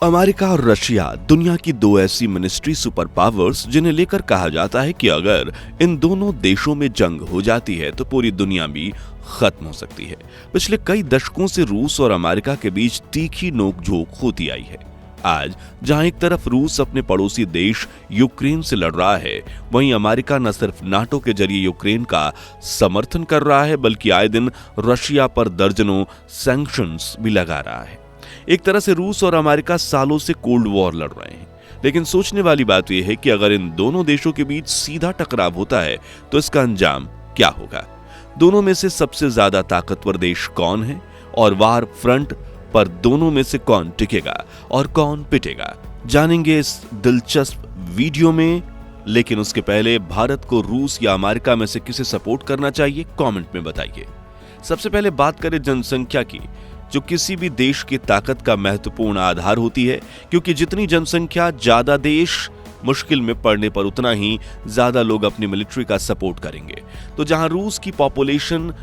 America और Russia दुनिया की दो ऐसी मिलिट्री सुपर पावर्स जिन्हें लेकर कहा जाता है कि अगर इन दोनों देशों में जंग हो जाती है तो पूरी दुनिया भी खत्म हो सकती है। पिछले कई दशकों से रूस और अमेरिका के बीच तीखी नोकझोंक होती आई है। आज जहां एक तरफ रूस अपने पड़ोसी देश यूक्रेन से लड़ रहा है, वहीं अमेरिका न सिर्फ नाटो के जरिए यूक्रेन का समर्थन कर रहा है बल्कि आए दिन रशिया पर दर्जनों सैंक्शंस भी लगा रहा है। एक तरह से रूस और अमेरिका सालों से कोल्ड वॉर लड़ रहे हैं। लेकिन सोचने वाली बात यह है कि अगर इन दोनों देशों के बीच सीधा टकराव होता है तो इसका अंजाम क्या होगा। दोनों में से सबसे ज्यादा ताकतवर देश कौन है और वार फ्रंट पर दोनों में से कौन टिकेगा और कौन पिटेगा, जानेंगे इस दिलचस्प वीडियो में। लेकिन उसके पहले भारत को रूस या अमेरिका में से किसे सपोर्ट करना चाहिए, कमेंट में बताइए। सबसे पहले बात करें जनसंख्या की, जो किसी भी देश की ताकत का महत्वपूर्ण आधार होती है, क्योंकि जितनी जनसंख्या ज्यादा देश मुश्किल में पड़ने पर उतना ही ज्यादा लोग अपनी मिलिट्री का सपोर्ट करेंगे। तो जहां रूस की पॉपुलेशन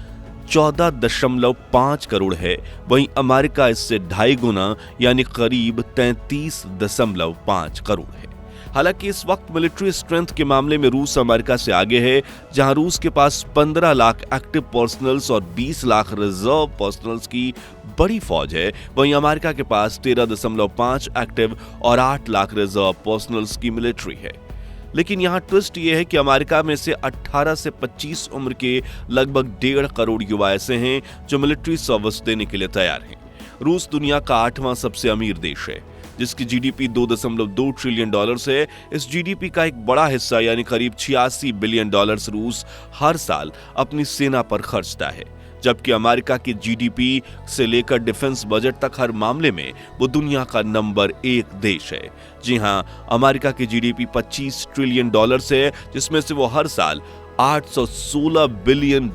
14.5 करोड़ है, वहीं अमेरिका इससे 2.5 गुना यानी करीब 33.5 करोड़ है। हालांकि इस वक्त मिलिट्री स्ट्रेंथ के मामले में रूस अमेरिका से आगे है, जहां रूस के पास 15 लाख एक्टिव पर्सनल्स और 20 लाख रिजर्व पर्सनल्स की बड़ी फौज है, वहीं अमेरिका के पास 13.5 एक्टिव और 8 लाख रिजर्व पर्सनल्स की मिलिट्री है। लेकिन यहां ट्विस्ट यह है कि अमेरिका में से 18 से 25 उम्र के लगभग 1.5 करोड़ युवा ऐसे हैं जो मिलिट्री सर्विस देने के लिए तैयार हैं। रूस दुनिया का 8वां सबसे अमीर देश है, जिसकी जीडीपी $2.2 ट्रिलियन है। इस जीडीपी का एक बड़ा हिस्सा यानी करीब $86 बिलियन रूस हर साल अपनी सेना पर खर्चता है, जबकि अमेरिका की जीडीपी से लेकर डिफेंस बजट तक हर मामले में वो दुनिया का नंबर 1 देश है। जी हां, अमेरिका की जीडीपी $25 ट्रिलियन है, जिसमें से वो हर साल $816 बिलियन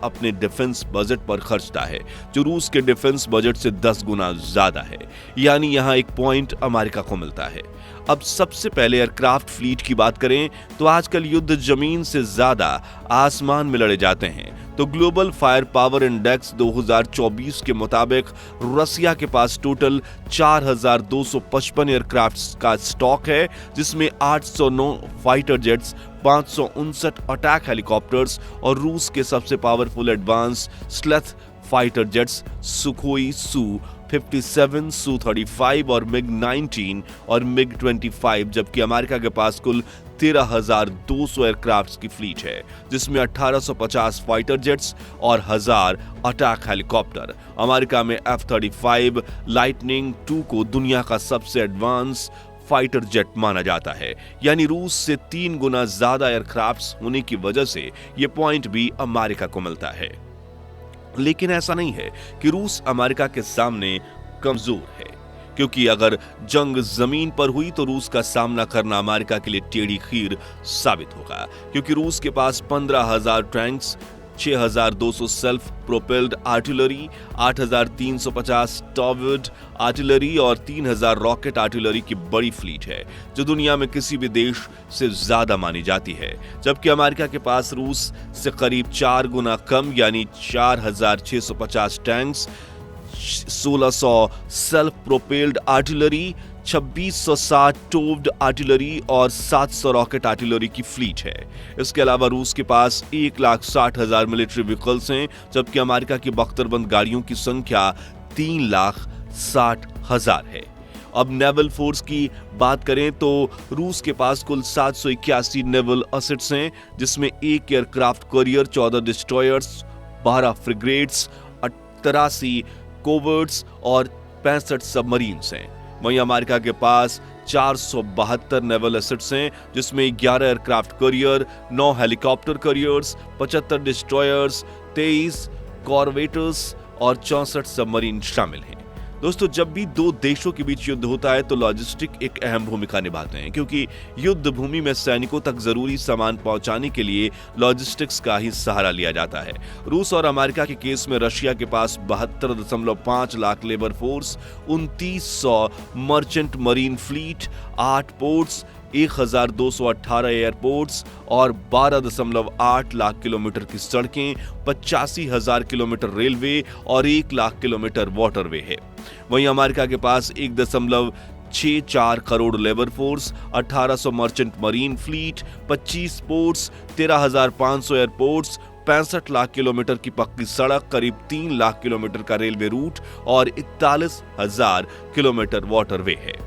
अपने डिफेंस बजट पर खर्चता है, जो रूस के डिफेंस बजट से 10 गुना ज्यादा है। यानी यहां एक पॉइंट अमेरिका को मिलता है। अब सबसे पहले एयरक्राफ्ट फ्लीट की बात करें तो आजकल युद्ध जमीन से ज्यादा आसमान में लड़े जाते हैं। तो ग्लोबल फायर पावर इंडेक्स 2024 के मुताबिक रसिया के पास टोटल 4,255 एयरक्राफ्ट का स्टॉक है, जिसमें 809 फाइटर जेट्स, 559 अटैक हेलीकॉप्टर्स और रूस के सबसे powerful advance stealth fighter jets Sukhoi Su-57, Su-35 और MiG-19 और MiG-25, जबकि अमेरिका के पास कुल 13,200 एयरक्राफ्ट्स की फ्लीट है, जिसमें 1,850 फाइटर जेट्स और 1,000 अटैक हेलीकॉप्टर। अमेरिका में F-35 लाइटनिंग II को दुनिया का सबसे एडवांस फाइटर जेट माना जाता है, यानी रूस से 3 गुना ज्यादा एयरक्राफ्ट्स होने की वजह से यह पॉइंट भी अमेरिका को मिलता है। लेकिन ऐसा नहीं है कि रूस अमेरिका के सामने कमजोर है, क्योंकि अगर जंग जमीन पर हुई तो रूस का सामना करना अमेरिका के लिए टेढ़ी खीर साबित होगा, क्योंकि रूस के पास 15,000 टैंक्स, 6,200 सेल्फ प्रोपेल्ड आर्टिलरी, 8,350 टॉवर्ड आर्टिलरी और 3,000 रॉकेट आर्टिलरी की बड़ी फ्लीट है, जो दुनिया में किसी भी देश से ज्यादा मानी जाती है। जबकि अमेरिका के पास रूस से करीब 4 गुना कम यानी 4,650 tanks, 1,600 self propelled artillery, 2,660 towed artillery और 700 रॉकेट आर्टिलरी की फ्लीट है। इसके अलावा रूस के पास 1,60,000 मिलिट्री व्हीकल्स हैं, जबकि अमेरिका की बख्तरबंद गाड़ियों की संख्या 3,60,000 है। अब नेवल फोर्स की बात करें तो रूस के पास कुल 781 नेवल एसेट्स हैं, जिसमें 1 एयरक्राफ्ट कैरियर, 14 डिस्ट्रॉयर्स, 12 फ्रिगेट्स, 83 कोवर्ट्स और 65 सबमरीन्स हैं। वहीं अमेरिका के पास 472 नेवल एसेट्स हैं, जिसमें 11 aircraft carrier, 9 helicopter carriers, 75 destroyers, 23 कॉरवेटर्स और 64 सबमरीन शामिल हैं। दोस्तों, जब भी दो देशों के बीच युद्ध होता है तो लॉजिस्टिक एक अहम भूमिका निभाते हैं, क्योंकि युद्ध भूमि में सैनिकों तक जरूरी सामान पहुंचाने के लिए लॉजिस्टिक्स का ही सहारा लिया जाता है। रूस और अमेरिका के केस में रशिया के पास 72.5 lakh labour force, 2,900 merchant marine fleet, 8 ports, 1,218 airports और 12.8 लाख किलोमीटर की सड़कें, 85,000 किलोमीटर रेलवे और 1 लाख किलोमीटर वाटरवे है। वहीं अमेरिका के पास 6-4 crore labour force, 1800 merchant marine fleet, 25 ports, 13,500 airports, 65 lakh kilometre की पक्की सड़क, करीब 3 लाख किलोमीटर का रेलवे रूट और 41,000 किलोमीटर वाटरवे है।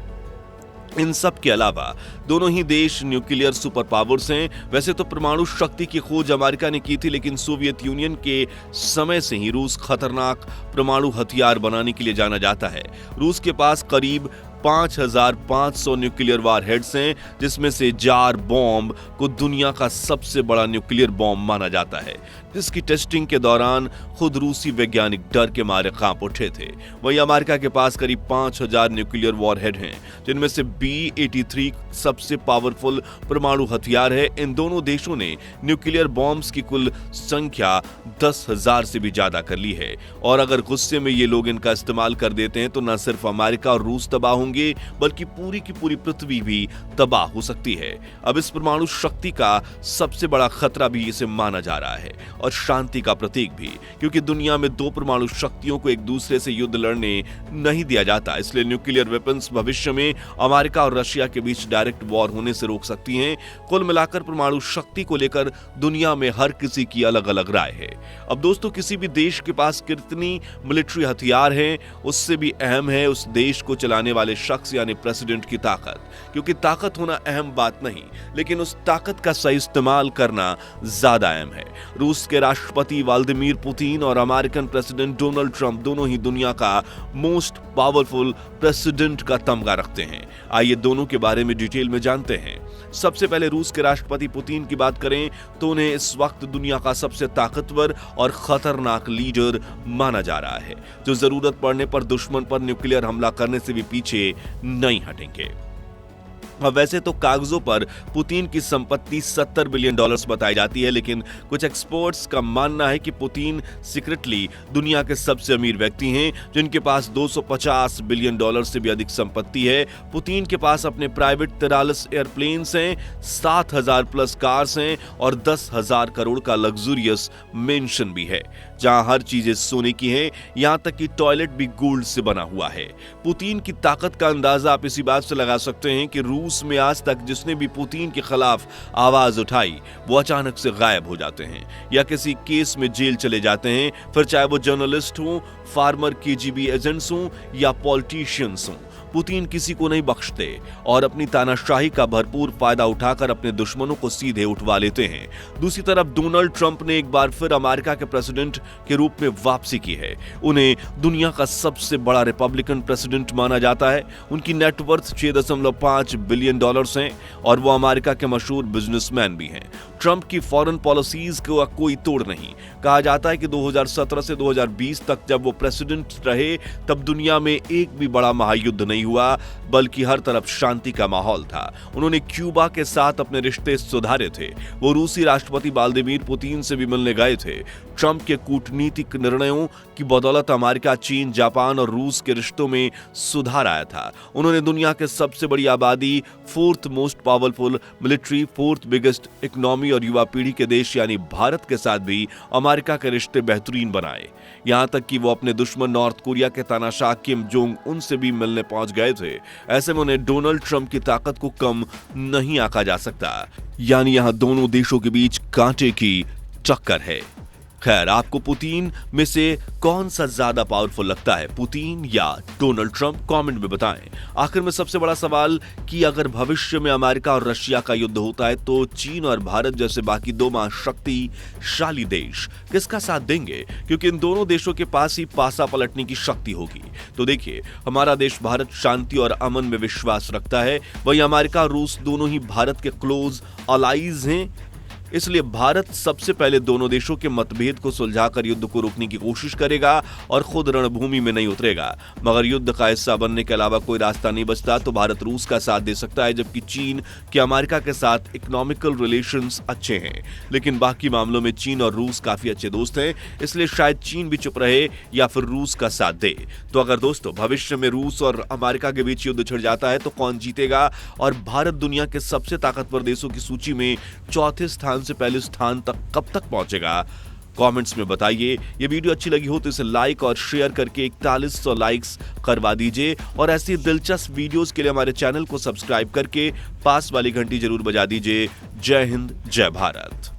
इन सब के अलावा दोनों ही देश न्यूक्लियर सुपर पावर्स हैं। वैसे तो परमाणु शक्ति की खोज अमेरिका ने की थी, लेकिन सोवियत यूनियन के समय से ही रूस खतरनाक परमाणु हथियार बनाने के लिए जाना जाता है। रूस के पास करीब 5,500 न्यूक्लियर वारहेड्स हैं, जिसमें से जार बॉम्ब को दुनिया का सबसे बड़ा न्यूक्लियर बॉम्ब माना जाता है, जिसकी टेस्टिंग के दौरान खुद रूसी वैज्ञानिक डर के मारे कांप उठे थे। वहीं अमेरिका के पास करीब 5,000 न्यूक्लियर वॉरहेड हैं, जिनमें से B-83 सबसे पावरफुल परमाणु हथियार है। इन दोनों देशों ने न्यूक्लियर बॉम्ब्स की कुल संख्या 10,000 से भी ज्यादा कर ली है, और अगर गुस्से में ये लोग इनका इस्तेमाल कर देते हैं तो न सिर्फ अमेरिका और रूस तबाह होंगे, बल्कि पूरी की पूरी पृथ्वी भी तबाह हो सकती है। अब इस परमाणु शक्ति का सबसे बड़ा खतरा भी इसे माना जा रहा है, और शांति का प्रतीक भी, क्योंकि दुनिया में दो परमाणु शक्तियों को एक दूसरे से युद्ध लड़ने नहीं दिया जाता। इसलिए न्यूक्लियर वेपन्स भविष्य में अमेरिका और रशिया के बीच डायरेक्ट वॉर होने से रोक सकती हैं। कुल मिलाकर परमाणु शक्ति को लेकर दुनिया में हर किसी की अलग अलग राय है। अब दोस्तों, किसी भी देश के पास कितनी मिलिट्री हथियार हैं, उससे भी अहम है उस देश को चलाने वाले शख्स यानी प्रेसिडेंट की ताकत, क्योंकि ताकत होना अहम बात नहीं, लेकिन उस ताकत का सही इस्तेमाल करना ज्यादा अहम है। रूस के राष्ट्रपति व्लादिमीर पुतिन और अमेरिकन प्रेसिडेंट डोनाल्ड ट्रंप दोनों ही दुनिया का मोस्ट पावरफुल प्रेसिडेंट का तमगा रखते हैं। आइए दोनों के बारे में डिटेल में जानते हैं। सबसे पहले रूस के राष्ट्रपति पुतिन की बात करें तो उन्हें इस वक्त दुनिया का सबसे ताकतवर और खतरनाक लीडर माना जा रहा है, जो जरूरत पड़ने पर दुश्मन पर न्यूक्लियर हमला करने से भी पीछे नहीं हटेंगे। वैसे तो कागजों पर पुतिन की संपत्ति $70 बिलियन बताई जाती है, लेकिन कुछ एक्सपर्ट्स का मानना है कि पुतिन सीक्रेटली दुनिया के सबसे अमीर व्यक्ति हैं, जिनके पास $250 बिलियन से भी अधिक संपत्ति है। पुतिन के पास अपने प्राइवेट 43 एयरप्लेन्स हैं, 7,000 प्लस कार्स हैं और 10,000 करोड़ का लग्जूरियस मेंशन भी है, जहां हर चीजें सोने की है, यहां तक कि टॉयलेट भी गोल्ड से बना हुआ है। पुतिन की ताकत का अंदाजा आप इसी बात से लगा सकते हैं कि रूस में आज तक जिसने भी पुतिन के खिलाफ आवाज उठाई वो अचानक से गायब हो जाते हैं या किसी केस में जेल चले जाते हैं, फिर चाहे वो जर्नलिस्ट हो, फार्मर KGB एजेंट्स हो या पॉलिटिशियंस हो। पुतिन किसी को नहीं बख्शते और अपनी तानाशाही का भरपूर फायदा उठाकर अपने दुश्मनों को सीधे उठवा लेते हैं। दूसरी तरफ डोनाल्ड ट्रंप ने एक बार फिर अमेरिका के प्रेसिडेंट के रूप में वापसी की है। उन्हें दुनिया का सबसे बड़ा रिपब्लिकन प्रेसिडेंट माना जाता है। उनकी नेटवर्थ $6.5 बिलियन हैं और वो अमेरिका के मशहूर बिजनेसमैन भी हैं। ट्रंप की फॉरेन पॉलिसीज का कोई तोड़ नहीं। कहा जाता है कि 2017 से 2020 तक जब वो प्रेसिडेंट रहे तब दुनिया में एक भी बड़ा महायुद्ध नहीं हुआ, बल्कि हर तरफ शांति का माहौल था। उन्होंने क्यूबा के साथ अपने रिश्ते सुधारे थे। वो रूसी राष्ट्रपति व्लादिमीर पुतिन से भी मिलने गए थे। ट्रंप के कूटनीतिक निर्णयों की बदौलत अमेरिका, चीन, जापान और रूस के रिश्तों में सुधार आया था। उन्होंने दुनिया के सबसे बड़ी आबादी, 4th most powerful military, 4th biggest economy और युवा पीढ़ी के देश यानी भारत के साथ भी अमेरिका के रिश्ते बेहतरीन बनाए। यहां तक कि वो अपने दुश्मन नॉर्थ कोरिया के तानाशाह किम जोंग उन से भी मिलने पहुंच गए थे। ऐसे में उन्हें डोनाल्ड ट्रंप की ताकत को कम नहीं आंका जा सकता। यानी यहां दोनों देशों के बीच कांटे की टक्कर है। खैर, आपको पुतिन में से कौन सा ज्यादा पावरफुल लगता है, पुतिन या डोनाल्ड ट्रंप? कमेंट में बताएं। आखिर में सबसे बड़ा सवाल कि अगर भविष्य में अमेरिका और रशिया का युद्ध होता है तो चीन और भारत जैसे बाकी दो महाशक्तिशाली देश किसका साथ देंगे, क्योंकि इन दोनों देशों के पास ही पासा पलटने की शक्ति होगी। तो देखिए, हमारा देश भारत शांति और अमन में विश्वास रखता है, वहीं अमेरिका और रूस दोनों ही भारत के क्लोज अलाइज हैं। इसलिए भारत सबसे पहले दोनों देशों के मतभेद को सुलझाकर युद्ध को रोकने की कोशिश करेगा और खुद रणभूमि में नहीं उतरेगा। मगर युद्ध का हिस्सा बनने के अलावा कोई रास्ता नहीं बचता तो भारत रूस का साथ दे सकता है, जबकि चीन के अमेरिका के साथ इकोनॉमिकल रिलेशंस अच्छे हैं। लेकिन बाकी मामलों में चीन और रूस काफी अच्छे दोस्त हैं, इसलिए शायद चीन भी चुप रहे या फिर रूस का साथ दे। तो अगर दोस्तों भविष्य में रूस और अमेरिका के बीच युद्ध छिड़ जाता है तो कौन जीतेगा और भारत दुनिया के सबसे ताकतवर देशों की सूची में चौथे स्थान से पहले स्थान तक कब तक पहुंचेगा? कमेंट्स में बताइए। ये वीडियो अच्छी लगी हो तो इसे लाइक और शेयर करके 4100 लाइक्स करवा दीजिए और ऐसी दिलचस्प वीडियोस के लिए हमारे चैनल को सब्सक्राइब करके पास वाली घंटी जरूर बजा दीजिए। जय हिंद, जय भारत।